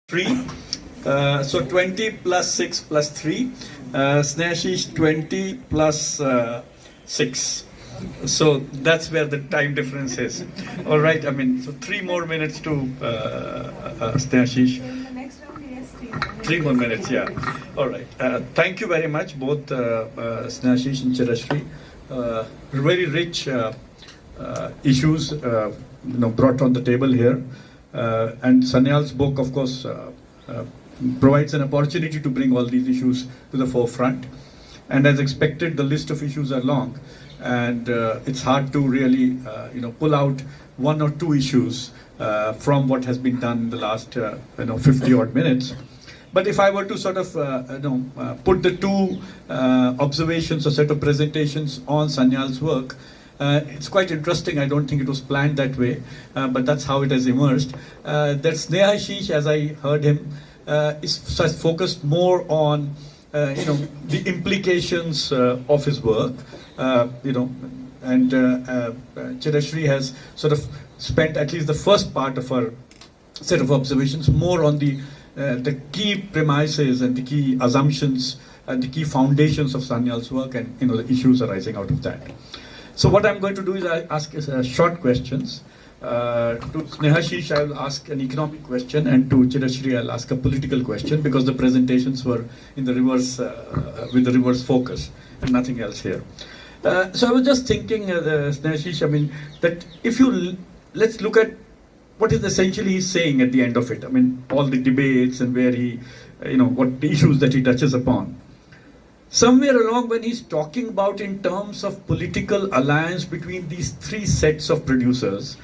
3. So 20 plus 6 plus 3. Snehashish 20 plus 6. So that's where the time difference is. All right, I mean, so 3 more minutes to Snehashish. In the next round, yes, 3 more minutes, yeah. All right. Thank you very much, both Snehashish and Chirashri. Very rich issues brought on the table here. And Sanyal's book, of course, provides an opportunity to bring all these issues to the forefront. And as expected, the list of issues are long. And it's hard to really, pull out 1 or 2 issues from what has been done in the last, 50 odd minutes. But if I were to sort of, put the 2 observations or set of presentations on Sanyal's work, it's quite interesting. I don't think it was planned that way, but that's how it has emerged. That Snehashish, as I heard him, is focused more on, the implications of his work, and Chirashri has sort of spent at least the first part of her set of observations more on the key premises and the key assumptions and the key foundations of Sanyal's work and the issues arising out of that. So what I'm going to do is I ask short questions. To Snehashish, I will ask an economic question, and to Chirashri, I'll ask a political question, because the presentations were in the reverse, with the reverse focus, and nothing else here. So I was just thinking, Snehashish, I mean, that if let's look at what is essentially he's saying at the end of it. I mean, all the debates and where he, what the issues that he touches upon. Somewhere along when he's talking about in terms of political alliance between these 3 sets of producers,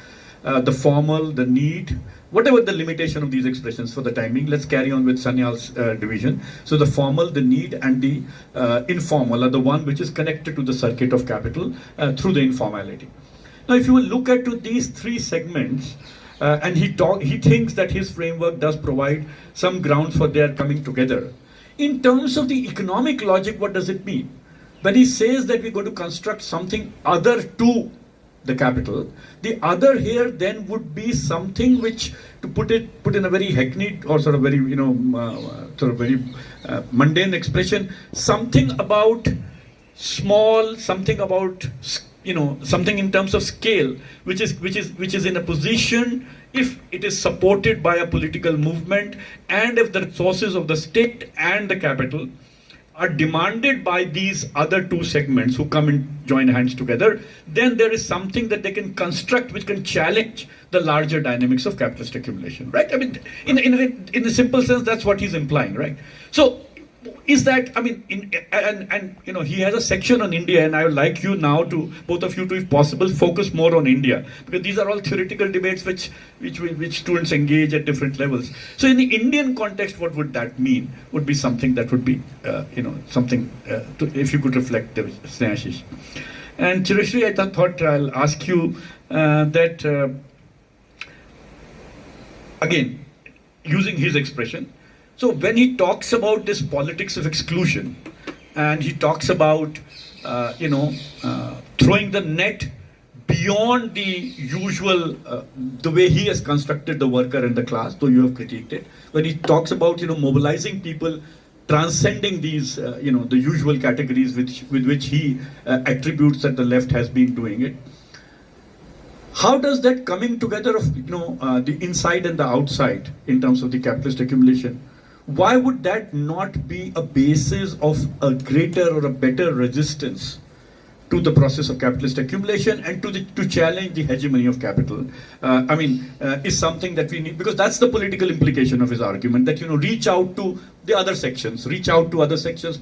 the formal, the need, whatever the limitation of these expressions for the timing, let's carry on with Sanyal's division. So the formal, the need, and the informal are the one which is connected to the circuit of capital through the informality. Now, if you will look at these 3 segments, and he thinks that his framework does provide some grounds for their coming together. In terms of the economic logic, what does it mean? When he says that we're going to construct something other to the capital, the other here then would be something which, to put in a very hackneyed or sort of very, very mundane expression, something about small, something about, something in terms of scale, which is in a position, if it is supported by a political movement, and if the resources of the state and the capital are demanded by these other 2 segments who come and join hands together, then there is something that they can construct which can challenge the larger dynamics of capitalist accumulation, right? I mean, in a simple sense, that's what he's implying, right? So, is that, I mean, he has a section on India, and I would like you now to, both of you to, if possible, focus more on India, because these are all theoretical debates which students engage at different levels. So in the Indian context, what would that mean? Would be something that would be, something, if you could reflect, Snehashish. And Chirashri, I thought I'll ask you that, again, using his expression, so when he talks about this politics of exclusion, and he talks about, throwing the net beyond the usual, the way he has constructed the worker and the class, though you have critiqued it, when he talks about, mobilizing people, transcending these, the usual categories with which he attributes that the left has been doing it. How does that coming together of, the inside and the outside in terms of the capitalist accumulation, why would that not be a basis of a greater or a better resistance to the process of capitalist accumulation and to challenge the hegemony of capital? Is something that we need, because that's the political implication of his argument, that, reach out to the other sections,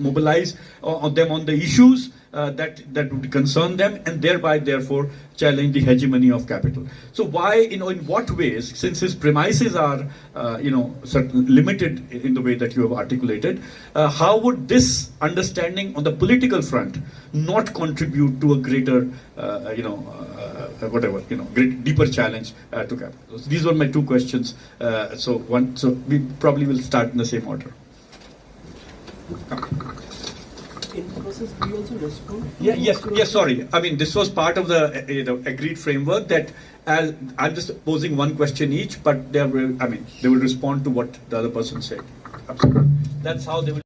mobilize them on the issues that would concern them, and thereby, therefore, challenge the hegemony of capital. So why, in what ways, since his premises are, limited in the way that you have articulated, how would this understanding on the political front not contribute to a greater, deeper challenge to capital? So these were my 2 questions. So we probably will start in the same order. In Marxist, we also respond? Yes, sorry. I mean, this was part of the agreed framework that as I'm just posing one question each, but they will respond to what the other person said. Absolutely. That's how they will.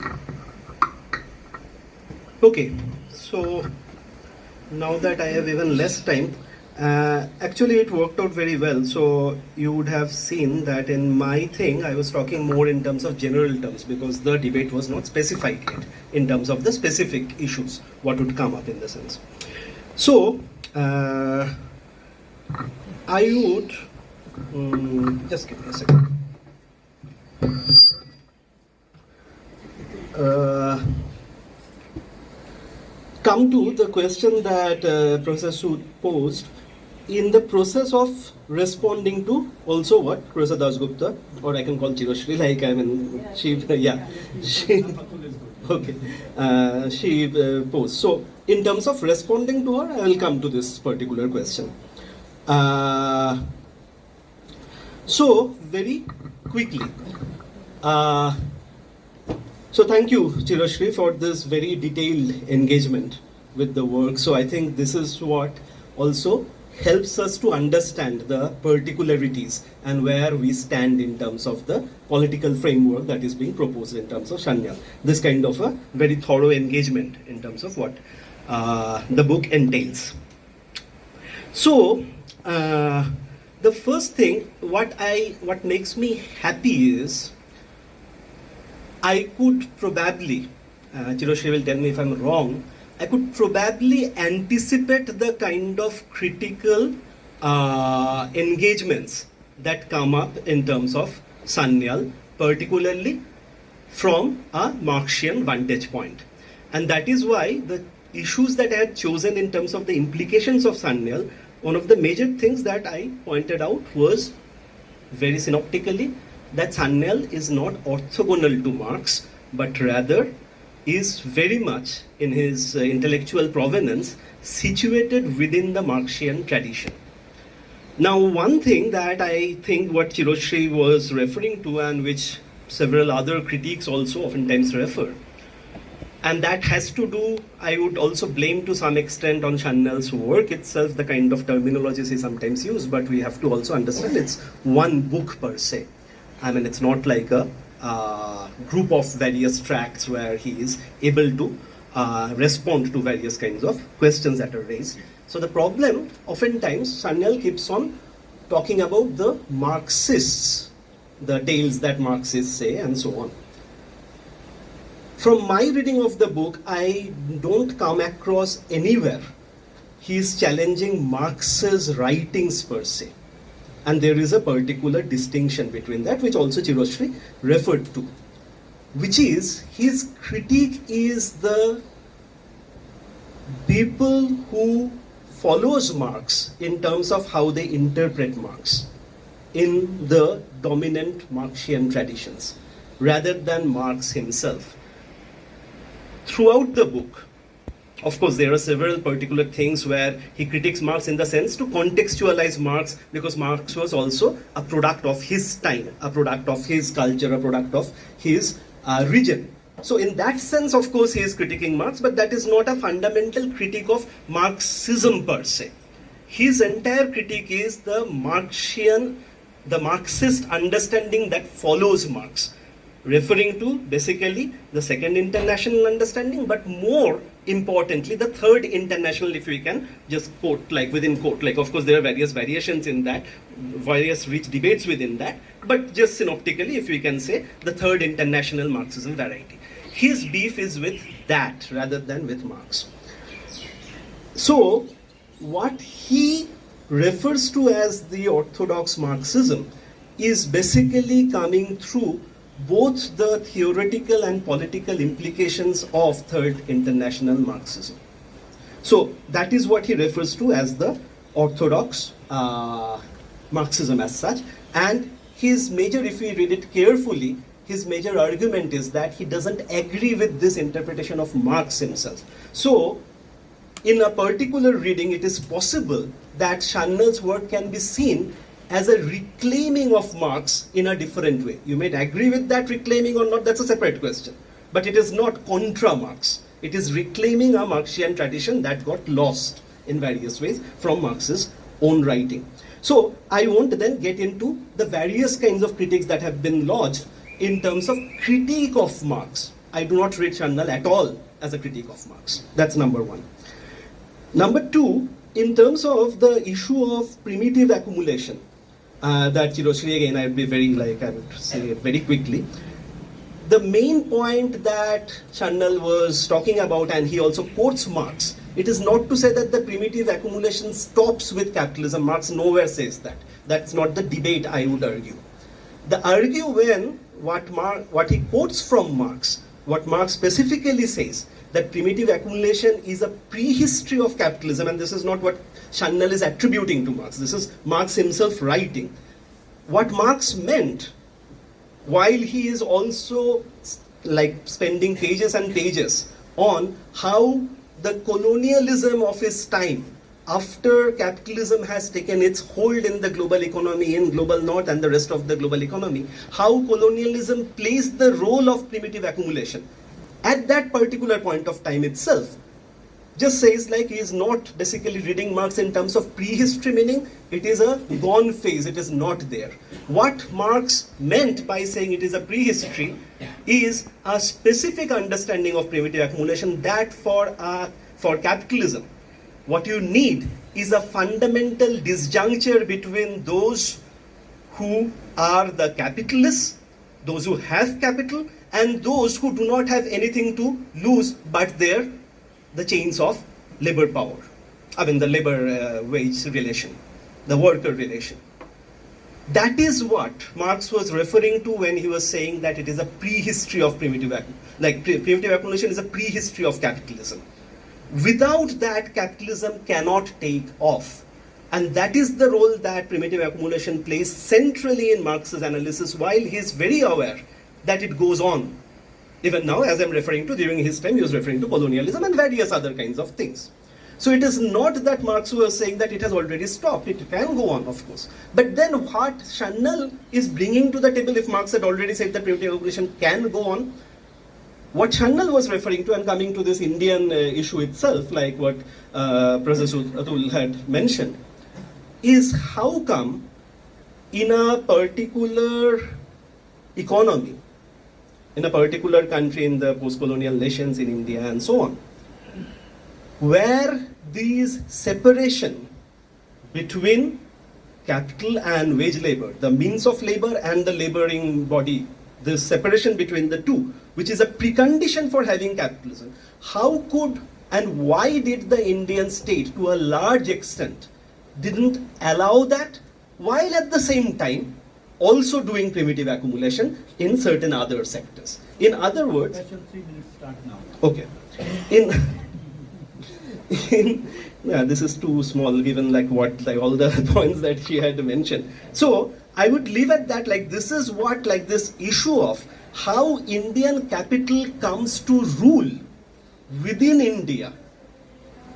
Okay, so now that I have even less time, actually it worked out very well. So you would have seen that in my thing I was talking more in terms of general terms because the debate was not specified yet in terms of the specific issues, what would come up in the sense. So I would just give me a second. Come to the question that Professor Sood posed in the process of responding to also what Professor Dasgupta, or I can call Chiroshri, like she posed. So in terms of responding to her, I will come to this particular question. So very quickly. So thank you, Chiroshri, for this very detailed engagement with the work. So I think this is what also helps us to understand the particularities and where we stand in terms of the political framework that is being proposed in terms of Shanyal. This kind of a very thorough engagement in terms of what the book entails. So the first thing, what makes me happy is I could probably, Chiroshri will tell me if I'm wrong, I could probably anticipate the kind of critical engagements that come up in terms of Sanyal, particularly from a Marxian vantage point. And that is why the issues that I had chosen in terms of the implications of Sanyal, one of the major things that I pointed out was very synoptically that Sanyal is not orthogonal to Marx, but rather is very much in his intellectual provenance situated within the Marxian tradition. Now, one thing that I think what Chiroshri was referring to and which several other critiques also oftentimes refer, and that has to do, I would also blame to some extent on Shanyal's work itself, the kind of terminologies he sometimes uses, but we have to also understand it's one book per se. I mean, it's not like a group of various tracts where he is able to respond to various kinds of questions that are raised. So the problem, oftentimes, Sanyal keeps on talking about the Marxists, the tales that Marxists say, and so on. From my reading of the book, I don't come across anywhere he is challenging Marx's writings per se. And there is a particular distinction between that, which also Chiroshri referred to, which is his critique is the people who follows Marx in terms of how they interpret Marx in the dominant Marxian traditions, rather than Marx himself. Throughout the book, of course, there are several particular things where he critiques Marx in the sense to contextualize Marx, because Marx was also a product of his time, a product of his culture, a product of his region. So in that sense, of course, he is critiquing Marx, but that is not a fundamental critique of Marxism per se. His entire critique is the Marxist understanding that follows Marx, referring to basically the Second International understanding, but more importantly, the Third International, if we can just quote, like within quote, like of course there are various variations in that, various rich debates within that, but just synoptically, if we can say, the Third International Marxism variety. His beef is with that rather than with Marx. So, what he refers to as the orthodox Marxism is basically coming through both the theoretical and political implications of Third International Marxism. So that is what he refers to as the orthodox Marxism as such. And his major, if we read it carefully, his major argument is that he doesn't agree with this interpretation of Marx himself. So in a particular reading, it is possible that Shanyal's work can be seen as a reclaiming of Marx in a different way. You may agree with that reclaiming or not, that's a separate question. But it is not contra Marx. It is reclaiming a Marxian tradition that got lost in various ways from Marx's own writing. So I won't then get into the various kinds of critiques that have been lodged in terms of critique of Marx. I do not read Channel at all as a critique of Marx. That's number one. Number two, in terms of the issue of primitive accumulation, that Chiroshri, again, I would say very quickly. The main point that Channel was talking about, and he also quotes Marx, it is not to say that the primitive accumulation stops with capitalism. Marx nowhere says that. That's not the debate, I would argue. The argue when what he quotes from Marx, what Marx specifically says, that primitive accumulation is a prehistory of capitalism, and this is not what Channel is attributing to Marx. This is Marx himself writing. What Marx meant, while he is also spending pages and pages on how the colonialism of his time, after capitalism has taken its hold in the global economy, in global north and the rest of the global economy, how colonialism plays the role of primitive accumulation at that particular point of time itself, just says he is not basically reading Marx in terms of prehistory, meaning it is a gone phase, it is not there. What Marx meant by saying it is a prehistory is a specific understanding of primitive accumulation, that for capitalism, what you need is a fundamental disjuncture between those who are the capitalists, those who have capital, and those who do not have anything to lose but the chains of labor power. I mean the labor wage relation, the worker relation. That is what Marx was referring to when he was saying that it is a prehistory of primitive accumulation is a prehistory of capitalism. Without that, capitalism cannot take off. And that is the role that primitive accumulation plays centrally in Marx's analysis, while he is very aware that it goes on. Even now, as I'm referring to, during his time, he was referring to colonialism and various other kinds of things. So it is not that Marx was saying that it has already stopped. It can go on, of course. But then what Channel is bringing to the table, if Marx had already said that primitive accumulation can go on, what Channel was referring to, and coming to this Indian issue itself, like what Professor Atul had mentioned, is how come in a particular economy, in a particular country, in the post-colonial nations, in India and so on, where these separation between capital and wage labor, the means of labor and the laboring body, the separation between the two, which is a precondition for having capitalism, how could and why did the Indian state, to a large extent, didn't allow that, while at the same time also doing primitive accumulation in certain other sectors? In other words, Question 3 minutes start now. okay. This is too small given all the points that she had mentioned. So I would leave at that. This is what this issue of how Indian capital comes to rule within India,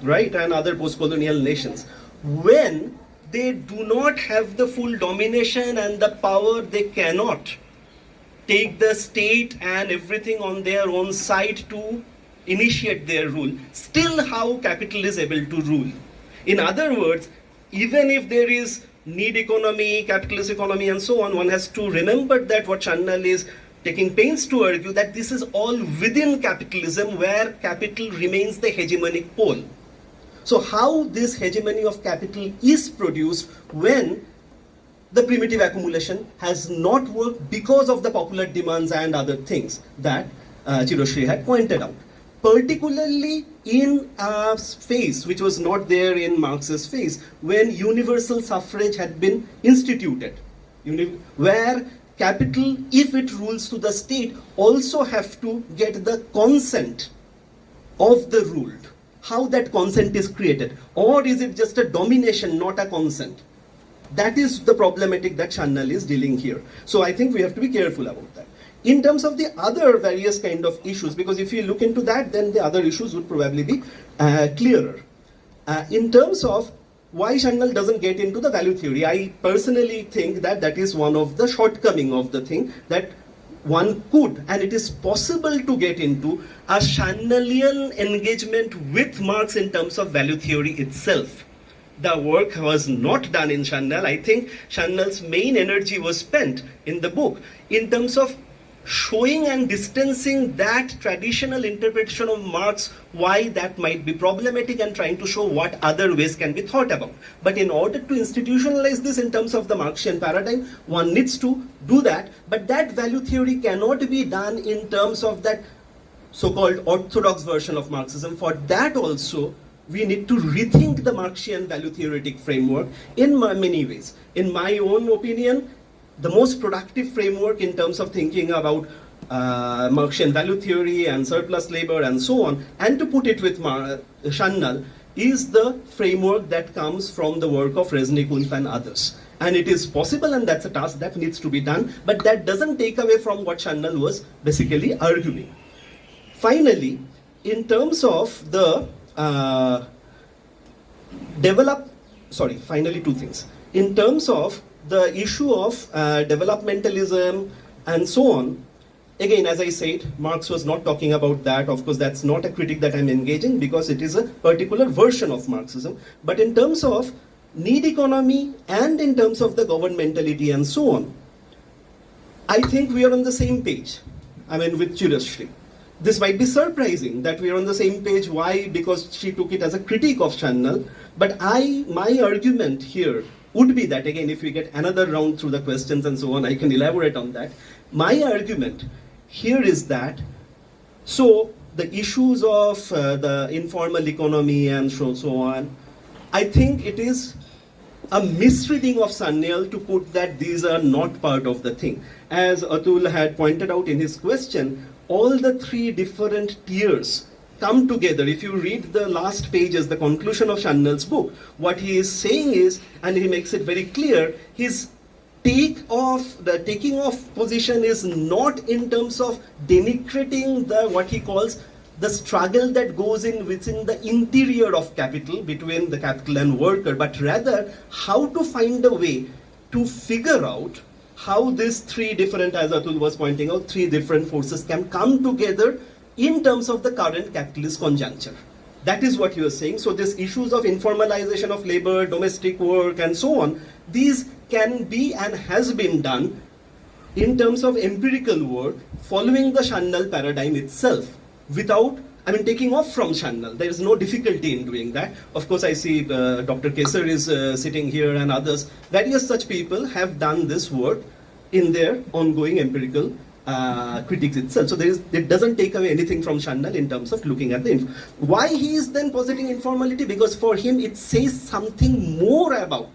right, and other post-colonial nations, when they do not have the full domination and the power, they cannot take the state and everything on their own side to initiate their rule. Still, how capital is able to rule. In other words, even if there is need economy, capitalist economy and so on, one has to remember that what Channel is taking pains to argue, that this is all within capitalism, where capital remains the hegemonic pole. So how this hegemony of capital is produced when the primitive accumulation has not worked because of the popular demands and other things that Chiroshri had pointed out. Particularly in a phase which was not there in Marx's phase, when universal suffrage had been instituted, where capital, if it rules to the state, also have to get the consent of the ruled. How that consent is created, or is it just a domination, not a consent? That is the problematic that Channel is dealing here. So I think we have to be careful about that. In terms of the other various kind of issues, because if you look into that, then the other issues would probably be clearer. In terms of why Channel doesn't get into the value theory, I personally think that that is one of the shortcomings of the thing, that one could, and it is possible to get into a Shannelian engagement with Marx in terms of value theory itself. The work was not done in Shannel. I think Shannel's main energy was spent in the book in terms of showing and distancing that traditional interpretation of Marx, why that might be problematic, and trying to show what other ways can be thought about. But in order to institutionalize this in terms of the Marxian paradigm, one needs to do that, but that value theory cannot be done in terms of that so-called orthodox version of Marxism. For that also, we need to rethink the Marxian value theoretic framework in many ways. In my own opinion, the most productive framework in terms of thinking about Marxian value theory and surplus labor and so on, and to put it with Shannel, is the framework that comes from the work of Reznikov and others. And it is possible, and that's a task that needs to be done, but that doesn't take away from what Shannel was basically arguing. Finally, in terms of the finally two things. In terms of the issue of developmentalism and so on, again, as I said, Marx was not talking about that. Of course, that's not a critique that I'm engaging because it is a particular version of Marxism. But in terms of need economy and in terms of the governmentality and so on, I think we are on the same page. I mean, with Chirashri. This might be surprising that we are on the same page. Why? Because she took it as a critique of Shannel. But my argument here would be that, again, if we get another round through the questions and so on, I can elaborate on that. My argument here is that, so the issues of the informal economy and so on, I think it is a misreading of Sanyal to put that these are not part of the thing. As Atul had pointed out in his question, all the three different tiers come together. If you read the last pages, the conclusion of Shannel's book, what he is saying is, and he makes it very clear, his taking off position is not in terms of denigrating the what he calls the struggle that goes in within the interior of capital between the capital and worker, but rather how to find a way to figure out how these three different, as Atul was pointing out, three different forces can come together in terms of the current capitalist conjuncture. That is what you are saying. So these issues of informalization of labor, domestic work, and so on, these can be and has been done in terms of empirical work following the Shannel paradigm itself without, taking off from Shannel. There is no difficulty in doing that. Of course, I see Dr. Kesar is sitting here and others. Various such people have done this work in their ongoing empirical critiques itself. So it doesn't take away anything from Shannel in terms of looking at the why he is then positing informality, because for him it says something more about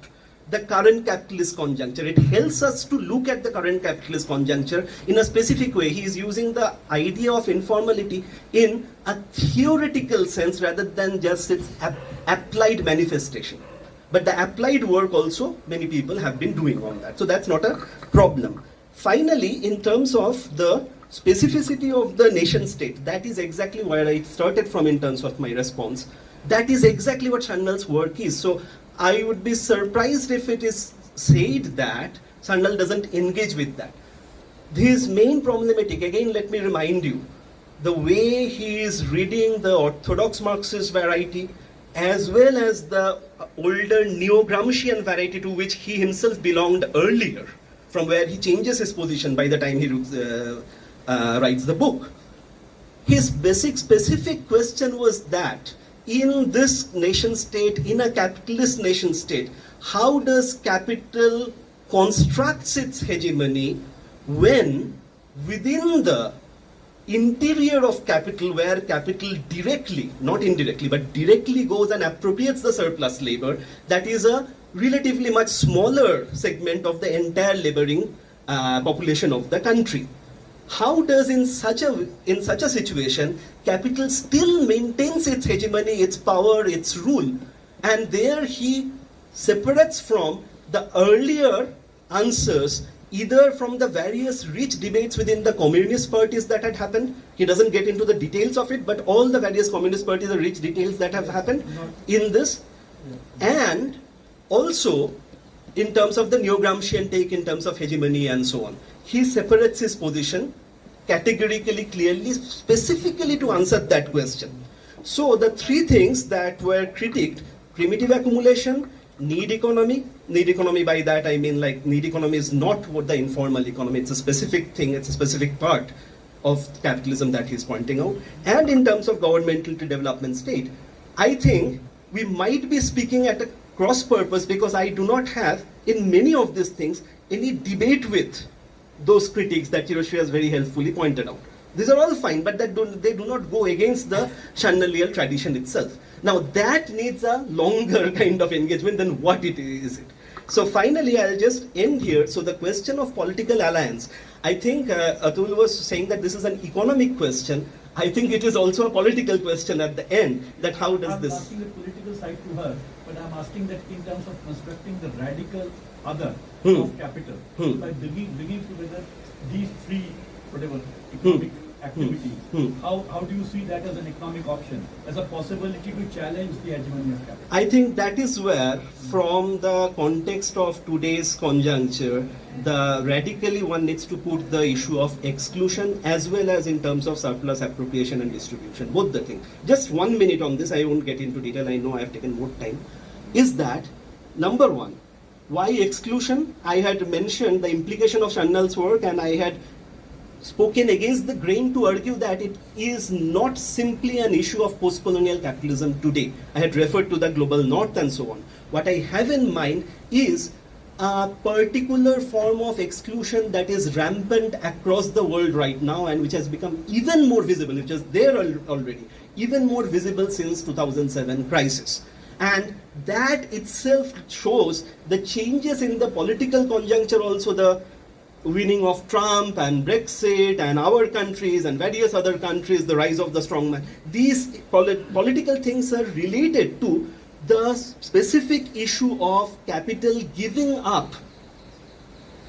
the current capitalist conjuncture. It helps us to look at the current capitalist conjuncture in a specific way. He is using the idea of informality in a theoretical sense rather than just its applied manifestation. But the applied work also, many people have been doing on that. So that's not a problem. Finally, in terms of the specificity of the nation state, that is exactly where I started from in terms of my response. That is exactly what Shannel's work is. So I would be surprised if it is said that Shannel doesn't engage with that. His main problematic, again, let me remind you, the way he is reading the orthodox Marxist variety as well as the older neo-Gramscian variety to which he himself belonged earlier, from where he changes his position by the time he writes the book. His basic specific question was that in this nation state, in a capitalist nation state, how does capital constructs its hegemony when within the interior of capital, where capital directly, not indirectly, but directly goes and appropriates the surplus labor, that is a relatively much smaller segment of the entire laboring population of the country. How does in such a situation capital still maintains its hegemony, its power, its rule? And there he separates from the earlier answers, either from the various rich debates within the communist parties that had happened. He doesn't get into the details of it, but all the various communist parties are rich details that have happened in this. And also in terms of the neo-Gramscian take in terms of hegemony and so on. he separates his position categorically, clearly, specifically to answer that question. So the three things that were critiqued: primitive accumulation, need economy. Need economy, by that I mean like need economy is not what the informal economy, it's a specific thing, it's a specific part of capitalism that he's pointing out. And in terms of governmental to development state, I think we might be speaking at a cross purpose, because I do not have in many of these things any debate with those critics that Hiroshi has very helpfully pointed out. These are all fine, but they do not go against the Chandelier tradition itself. Now that needs a longer kind of engagement than what it is. So finally, I'll just end here. So the question of political alliance, I think Atul was saying that this is an economic question. I think it is also a political question at the end, that how does this... I'm asking the political side to her, but I'm asking that in terms of constructing the radical other of capital, by bringing together these three, whatever, economic activities, how do you see that as an economic option, as a possibility to challenge the hegemony of capital? I think that is where, from the context of today's conjuncture, the radically one needs to put the issue of exclusion as well as in terms of surplus appropriation and distribution, both the things. Just 1 minute on this, I won't get into detail, I know I have taken more time. Is that, number one, why exclusion? I had mentioned the implication of Chandnal's work, and I had spoken against the grain to argue that it is not simply an issue of post-colonial capitalism today. I had referred to the global north and so on. What I have in mind is a particular form of exclusion that is rampant across the world right now, and which has become even more visible, which is there already, even more visible since 2007 crisis. And that itself shows the changes in the political conjuncture, also the winning of Trump and Brexit and our countries and various other countries, the rise of the strongman. These political things are related to the specific issue of capital giving up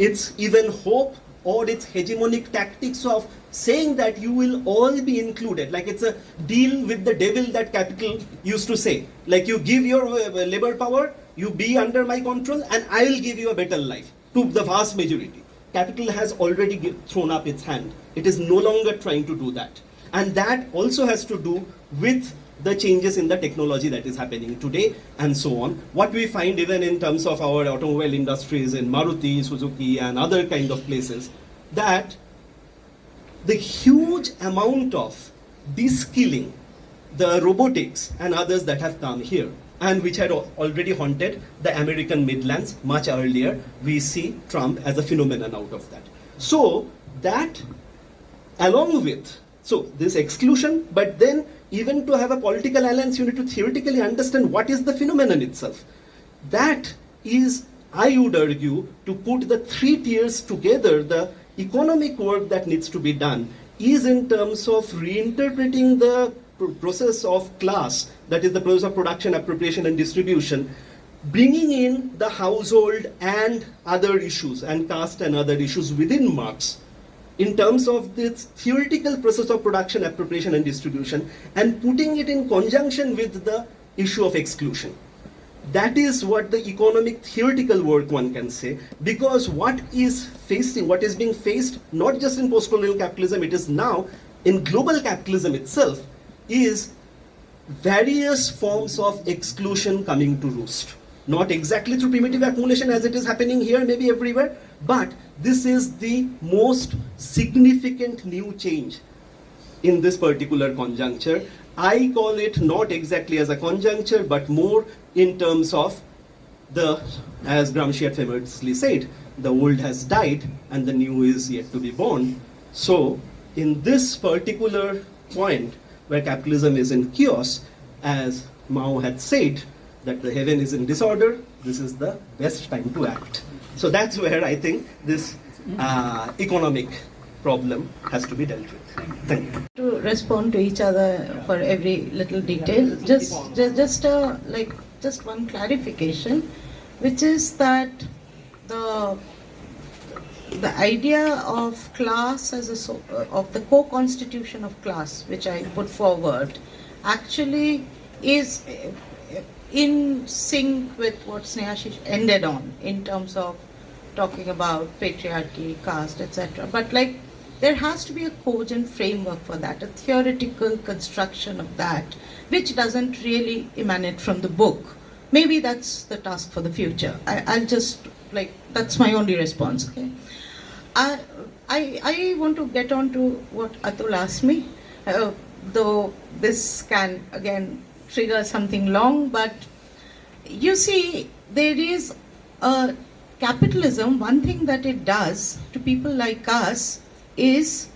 its even hope or its hegemonic tactics of saying that you will all be included. Like it's a deal with the devil that capital used to say. Like you give your labor power, you be under my control, and I will give you a better life to the vast majority. Capital has already thrown up its hand. It is no longer trying to do that. And that also has to do with the changes in the technology that is happening today and so on. What we find even in terms of our automobile industries in Maruti, Suzuki and other kind of places, that the huge amount of de-skilling, the robotics and others that have come here, and which had already haunted the American Midlands much earlier, we see Trump as a phenomenon out of that. So that, along with, so this exclusion, but then even to have a political alliance, you need to theoretically understand what is the phenomenon itself. That is, I would argue, to put the three tiers together, the economic work that needs to be done is in terms of reinterpreting the process of class, that is the process of production, appropriation and distribution, bringing in the household and other issues and caste and other issues within Marx in terms of this theoretical process of production, appropriation and distribution, and putting it in conjunction with the issue of exclusion. That is what the economic theoretical work one can say, because what is being faced not just in post-colonial capitalism, it is now in global capitalism itself, is various forms of exclusion coming to roost. Not exactly through primitive accumulation as it is happening here, maybe everywhere, but this is the most significant new change in this particular conjuncture. I call it not exactly as a conjuncture, but more in terms of the, as Gramsci had famously said, the old has died and the new is yet to be born. So in this particular point where capitalism is in chaos, as Mao had said, that the heaven is in disorder, this is the best time to act. So that's where I think this economic problem has to be dealt with. Thank you. To respond to each other for every little detail, just one clarification, which is that the idea of class as of the co-constitution of class, which I put forward, actually is in sync with what Snehashish ended on in terms of talking about patriarchy, caste, etc. But like, there has to be a cogent framework for that, a theoretical construction of that, which doesn't really emanate from the book. Maybe that's the task for the future. I'll just, like, that's my only response, okay? I want to get on to what Atul asked me, though this can, again, trigger something long, but you see, there is a capitalism, one thing that it does to people like us is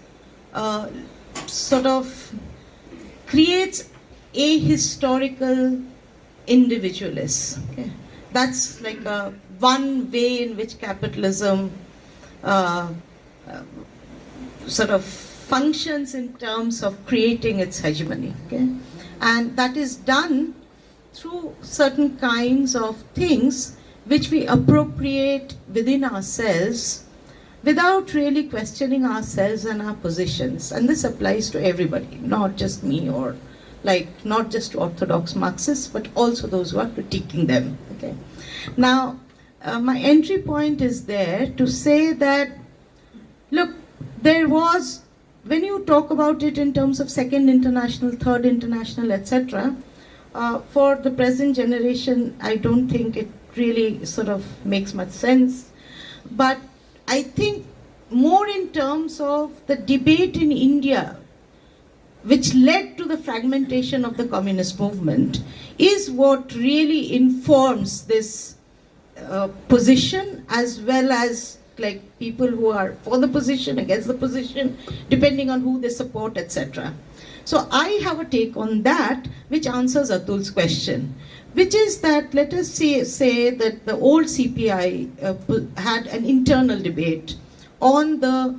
sort of creates a historical individualist. Okay? That's like one way in which capitalism sort of functions in terms of creating its hegemony. Okay? And that is done through certain kinds of things which we appropriate within ourselves without really questioning ourselves and our positions. And this applies to everybody, not just me, or like not just to orthodox Marxists, but also those who are critiquing them. Okay. Now, my entry point is there to say that, look, there was, when you talk about it in terms of Second International, Third International, etc., for the present generation, I don't think it really sort of makes much sense. But I think more in terms of the debate in India, which led to the fragmentation of the communist movement, is what really informs this position, as well as like people who are for the position, against the position, depending on who they support, etc. So I have a take on that, which answers Atul's question, which is that, let us say that the old CPI had an internal debate on the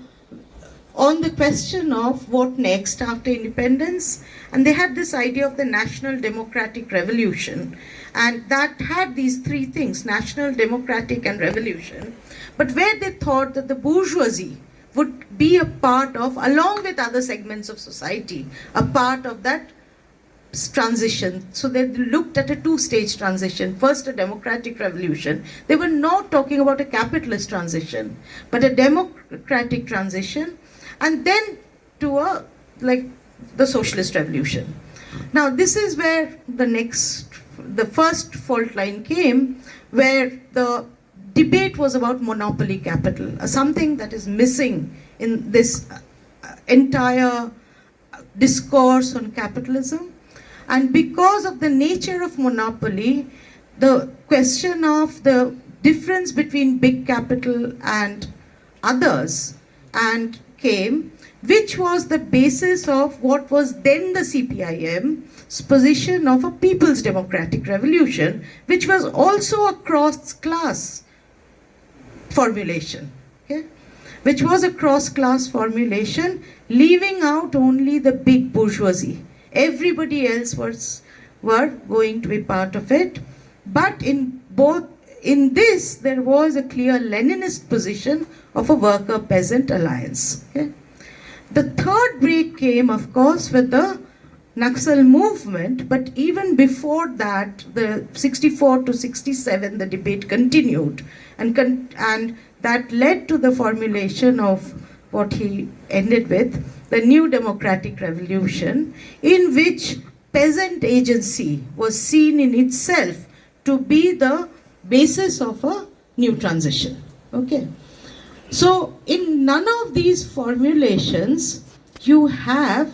question of what next after independence, and they had this idea of the National Democratic Revolution, and that had these three things, national, democratic, and revolution, but where they thought that the bourgeoisie would be a part of, along with other segments of society, a part of that transition. So they looked at a two-stage transition. First, a democratic revolution. They were not talking about a capitalist transition, but a democratic transition, and then to a, like, the socialist revolution. Now, this is where the first fault line came, where the debate was about monopoly capital, something that is missing in this entire discourse on capitalism. And because of the nature of monopoly, the question of the difference between big capital and others came, which was the basis of what was then the CPIM's position of a People's Democratic Revolution, which was also a cross-class formulation, okay? Which was a cross-class formulation, leaving out only the big bourgeoisie. Everybody else were going to be part of it. But in this, there was a clear Leninist position of a worker-peasant alliance. Okay? The third break came, of course, with the Naxal movement, but even before that, the 64 to 67, the debate continued, and that led to the formulation of what he ended with, the New Democratic Revolution, in which peasant agency was seen in itself to be the basis of a new transition. Okay. So in none of these formulations, you have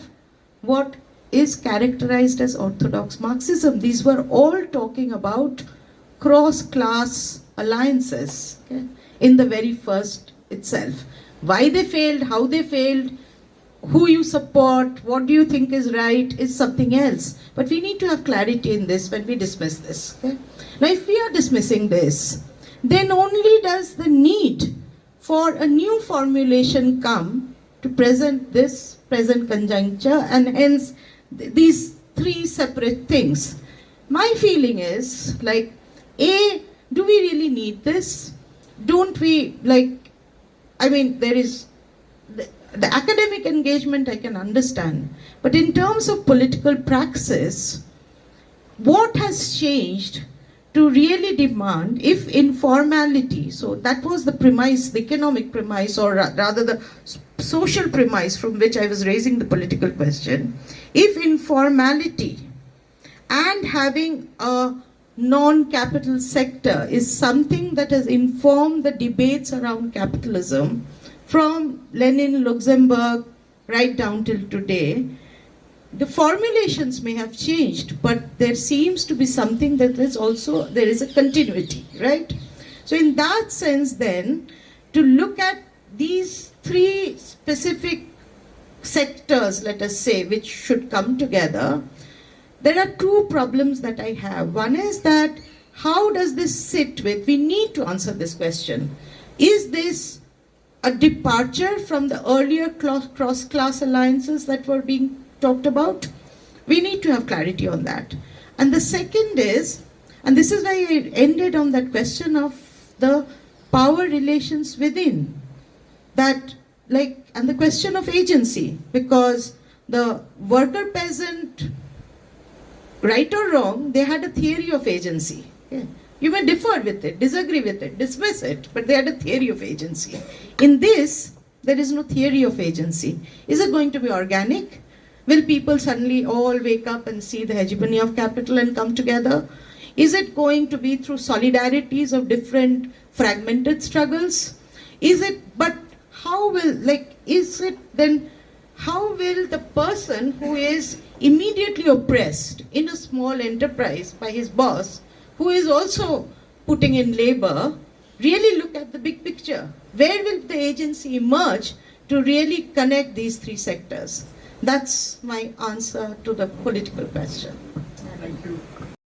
what is characterized as orthodox Marxism. These were all talking about cross-class alliances, okay, in the very first itself. Why they failed, how they failed, who you support, what do you think is right, is something else. But we need to have clarity in this when we dismiss this. Okay? Now, if we are dismissing this, then only does the need for a new formulation come to present this present conjuncture, and hence these three separate things. My feeling is, like, A, do we really need this? Don't we, like, I mean, there is the academic engagement I can understand, but in terms of political praxis, what has changed to really demand, if informality, so that was the premise, the economic premise, or rather the social premise from which I was raising the political question, if informality and having a non-capital sector is something that has informed the debates around capitalism from Lenin, Luxembourg, right down till today, the formulations may have changed, but there seems to be something that is also, there is a continuity, right? So in that sense then, to look at these three specific sectors, let us say, which should come together, there are two problems that I have. One is that how does this sit with, we need to answer this question. Is this a departure from the earlier cross-class alliances that were being talked about? We need to have clarity on that. And the second is, and this is why I ended on that question of the power relations within, that like, and the question of agency, because the worker peasant, right or wrong, they had a theory of agency. Okay? You may differ with it, disagree with it, dismiss it, but they had a theory of agency. In this, there is no theory of agency. Is it going to be organic? Will people suddenly all wake up and see the hegemony of capital and come together? Is it going to be through solidarities of different fragmented struggles? Is it, but how will, like, is it then, how will the person who is immediately oppressed in a small enterprise by his boss, who is also putting in labor, really look at the big picture? Where will the agency emerge to really connect these three sectors? That's my answer to the political question. Thank you.